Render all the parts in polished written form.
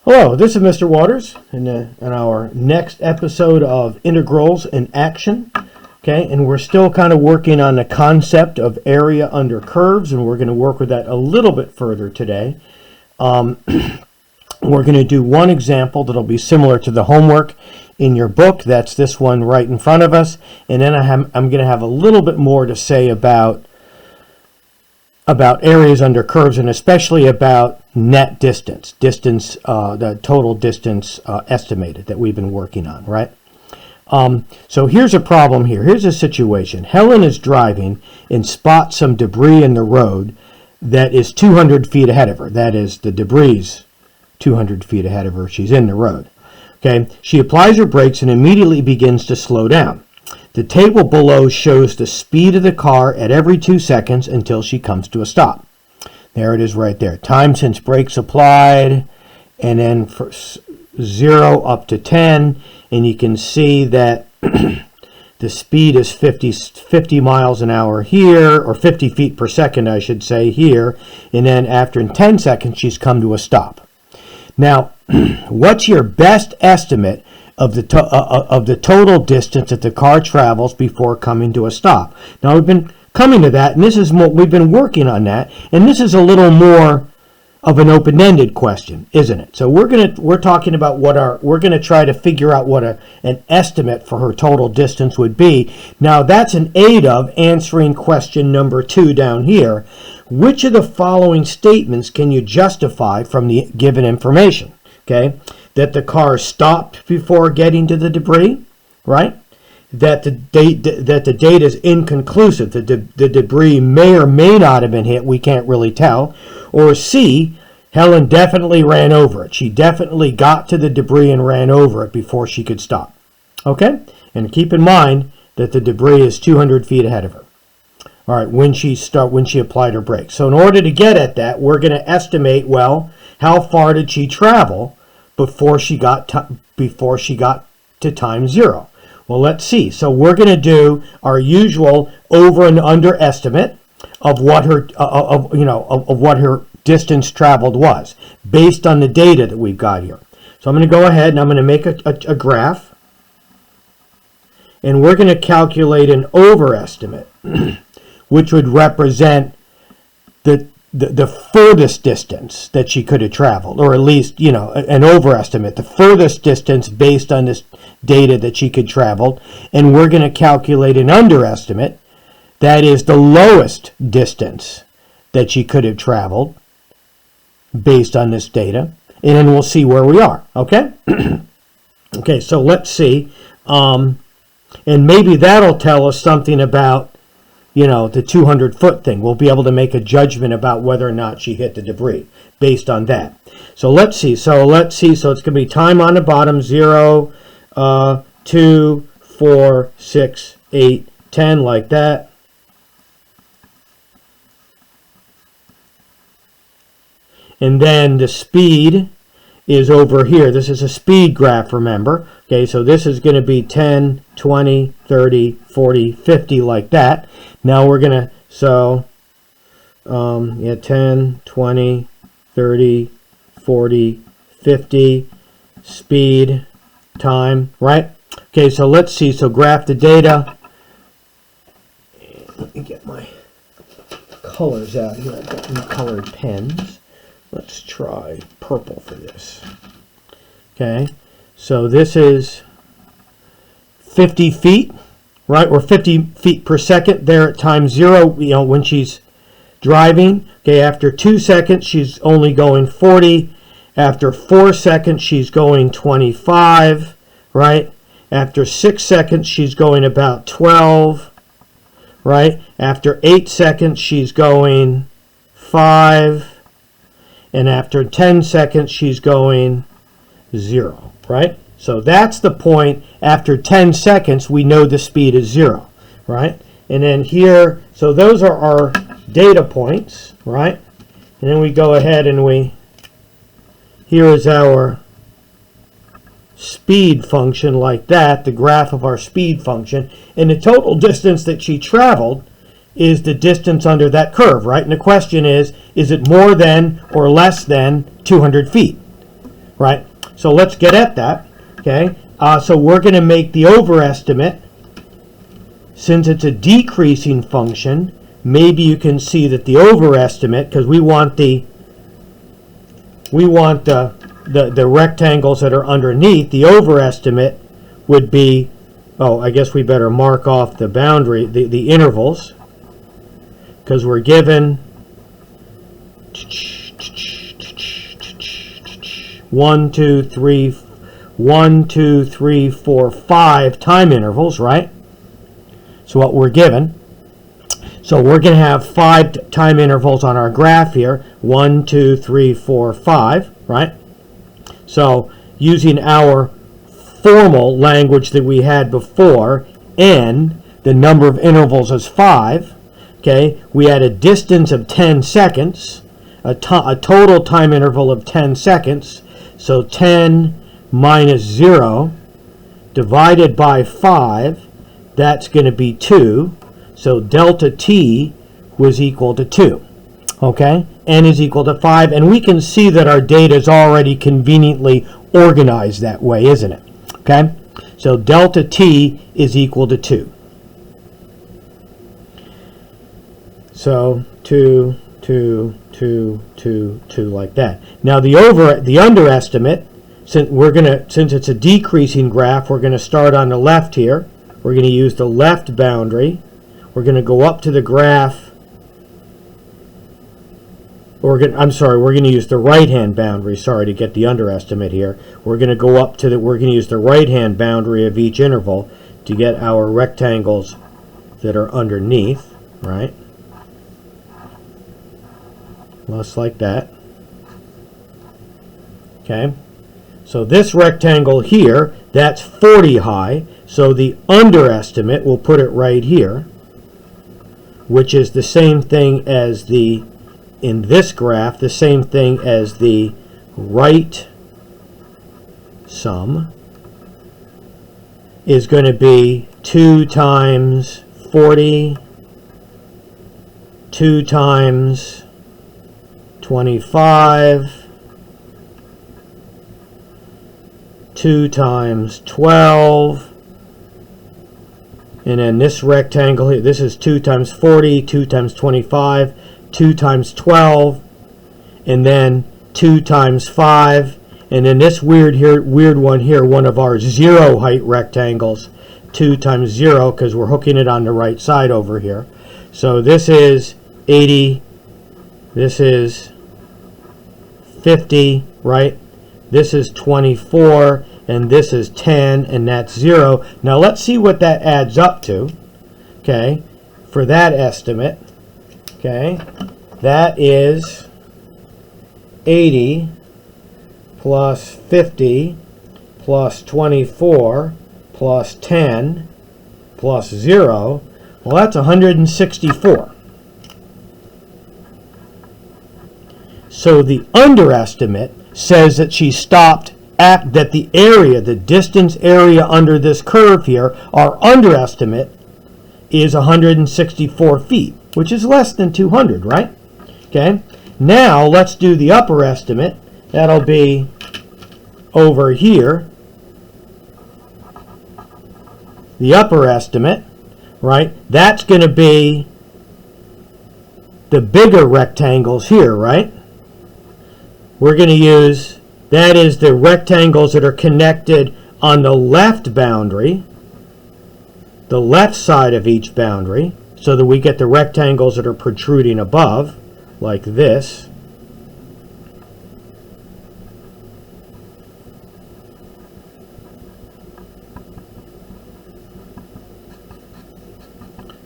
Hello, this is Mr. Waters in our next episode of Integrals in Action. Okay, and we're still kind of working on the concept of area under curves, and we're going to work with that a little bit further today. We're going to do one example that'll be similar to the homework in your book. That's this one right in front of us. And then I'm going to have a little bit more to say about areas under curves, and especially about net distance, the total distance estimated that we've been working on, right? So here's a problem here. Here's a situation. Helen is driving and spots some debris in the road that is 200 feet ahead of her. That is, the debris 200 feet ahead of her. She's in the road. Okay. She applies her brakes and immediately begins to slow down. The table below shows the speed of the car at every 2 seconds until she comes to a stop. There it is right there. Time since brakes applied, and then for 0 up to 10, and you can see that the speed is 50 miles an hour here, or 50 feet per second, I should say, here, and then after 10 seconds, she's come to a stop. Now, what's your best estimate of the total distance that the car travels before coming to a stop? Now, we've been coming to that, and this is what we've been working on that, and this is a little more of an open-ended question, isn't it? So we're talking about we're going to try to figure out what an estimate for her total distance would be. Now, that's an aid of answering question number 2 down here. Which of the following statements can you justify from the given information? Okay, that the car stopped before getting to the debris, right? That the data is inconclusive, that the debris may or may not have been hit, we can't really tell. Or C, Helen definitely ran over it. She definitely got to the debris and ran over it before she could stop. Okay? And keep in mind that the debris is 200 feet ahead of her. All right, when she applied her brakes. So in order to get at that, we're going to estimate, well, how far did she travel before she got to time 0? Well, let's see. So we're going to do our usual over and under estimate of what her what her distance traveled was based on the data that we've got here. So I'm going to go ahead and I'm going to make a graph, and we're going to calculate an overestimate, which would represent the furthest distance that she could have traveled, or at least, an overestimate, the furthest distance based on this data that she could travel. And we're going to calculate an underestimate, that is the lowest distance that she could have traveled based on this data. And then we'll see where we are, okay? Okay, so let's see. And maybe that'll tell us something about the 200-foot thing. We'll be able to make a judgment about whether or not she hit the debris based on that. So let's see. So it's going to be time on the bottom, 0, 2, 4, 6, 8, 10, like that. And then the speed is over here. This is a speed graph, remember. Okay, so this is going to be 10, 20, 30, 40, 50, like that. Now we're going to, 10, 20, 30, 40, 50, speed, time, right? Okay, so let's see. So graph the data. Let me get my colors out here. I've got new colored pens. Let's try purple for this. Okay, so this is 50 feet, right? Or 50 feet per second there at time 0, when she's driving. Okay, after 2 seconds, she's only going 40. After 4 seconds, she's going 25, right? After 6 seconds, she's going about 12, right? After 8 seconds, she's going 5. And after 10 seconds, she's going 0, right? So that's the point. After 10 seconds, we know the speed is 0, right? And then here, so those are our data points, right? And then we go ahead and here is our speed function, like that, the graph of our speed function. And the total distance that she traveled is the distance under that curve, right? And the question is it more than or less than 200 feet, right? So let's get at that, okay? So we're going to make the overestimate. Since it's a decreasing function, maybe you can see that the overestimate, because we want the rectangles that are underneath, the overestimate would be, oh, I guess we better mark off the boundary, the intervals, because we're given 1, 2, 3, 4, 5 time intervals, right? So what we're given. So we're going to have 5 time intervals on our graph here. 1, 2, 3, 4, 5, right? So using our formal language that we had before, n, the number of intervals is 5. Okay, we had a distance of 10 seconds, a total time interval of 10 seconds. So 10 minus 0 divided by 5, that's going to be 2. So delta t was equal to 2. Okay, n is equal to 5, and we can see that our data is already conveniently organized that way, isn't it? Okay, so delta t is equal to 2. So 2, 2, 2, 2, 2, like that. Now the underestimate, since it's a decreasing graph, we're going to start on the left here. We're going to use the left boundary. We're going to go up to the graph. We're going to use the right-hand boundary, to get the underestimate here. We're going to use the right-hand boundary of each interval to get our rectangles that are underneath, right? Just like that. Okay. So this rectangle here, that's 40 high. So the underestimate, we'll put it right here, which is the same thing as in this graph, the same thing as the right sum, is going to be 2 times 40, 2 times 25, 2 times 12, and then this rectangle here, this is 2 times 40, 2 times 25, 2 times 12, and then 2 times 5, and then this weird one here, one of our 0 height rectangles, 2 times 0, because we're hooking it on the right side over here. So this is 80, this is 50, right? This is 24, and this is 10, and that's 0. Now let's see what that adds up to, okay, for that estimate. Okay, that is 80 plus 50 plus 24 plus 10 plus 0. Well, that's 164. So the underestimate says that she stopped at that the area, the distance area under this curve here, our underestimate is 164 feet, which is less than 200, right? Okay. Now let's do the upper estimate. That'll be over here. The upper estimate, right? That's going to be the bigger rectangles here, right? We're going to use, that is the rectangles that are connected on the left boundary, the left side of each boundary, so that we get the rectangles that are protruding above, like this.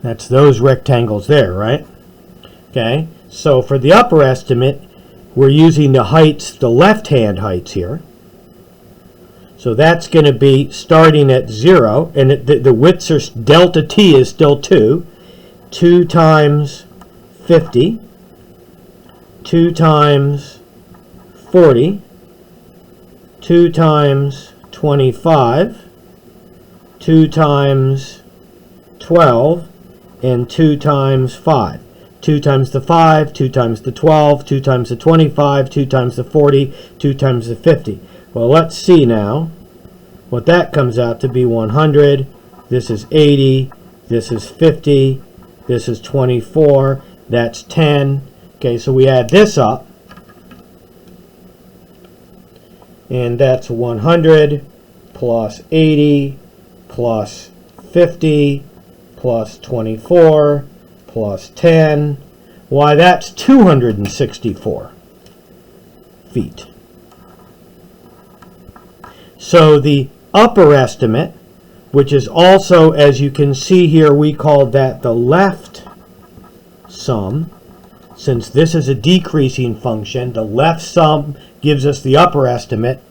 That's those rectangles there, right? Okay, so for the upper estimate, we're using the heights, the left-hand heights here. So that's going to be starting at 0, and the widths are, delta t is still 2. 2 times 50, 2 times 40, 2 times 25, 2 times 12, and 2 times 5. 2 times the 5, 2 times the 12, 2 times the 25, 2 times the 40, 2 times the 50. Well, let's see now what that comes out to be. 100, this is 80, this is 50, this is 24, that's 10. Okay, so we add this up, and that's 100 plus 80 plus 50 plus 24 plus 10. Why, that's 264 feet. So the upper estimate, which is also, as you can see here, we called that the left sum. Since this is a decreasing function, the left sum gives us the upper estimate,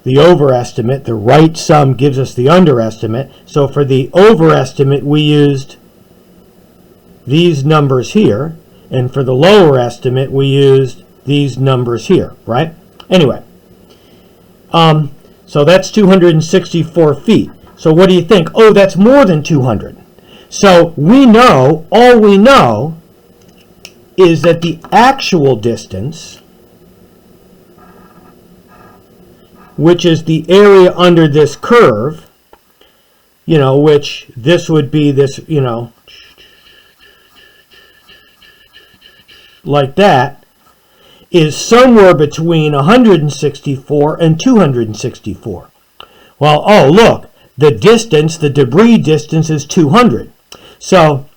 the overestimate, the right sum gives us the underestimate. So for the overestimate, we used these numbers here, and for the lower estimate, we used these numbers here, right? Anyway, so that's 264 feet. So what do you think? Oh, that's more than 200. So we know, all we know is that the actual distance, which is the area under this curve, you know, which this would be this, you know, like that, is somewhere between 164 and 264. Well, oh, look, the distance, the debris distance is 200. So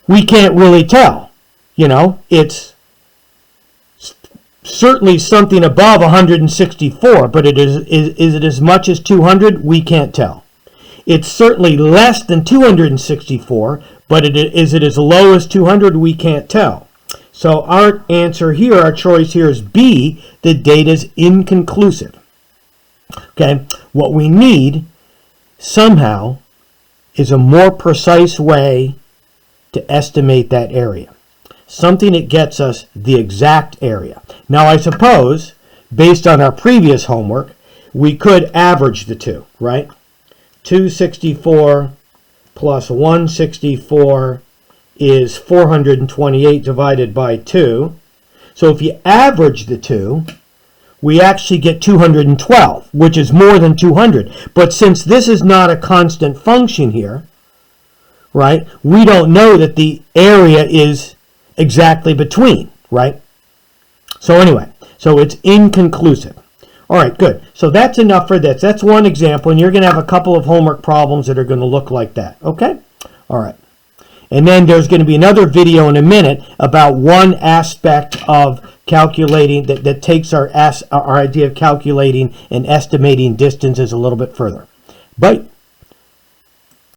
we can't really tell. You know, it's certainly something above 164, but is it as much as 200? We can't tell. It's certainly less than 264, but is it as low as 200? We can't tell. So our answer here, our choice here is B, the data is inconclusive. Okay, what we need somehow is a more precise way to estimate that area. Something that gets us the exact area. Now I suppose, based on our previous homework, we could average the two, right? 264 plus 164 is 428 divided by 2. So if you average the two, we actually get 212, which is more than 200. But since this is not a constant function here, right, we don't know that the area is exactly between, right? So anyway, so it's inconclusive. All right, good. So that's enough for this. That's one example, and you're going to have a couple of homework problems that are going to look like that, okay? All right. And then there's going to be another video in a minute about one aspect of calculating that takes our idea of calculating and estimating distances a little bit further. Bye.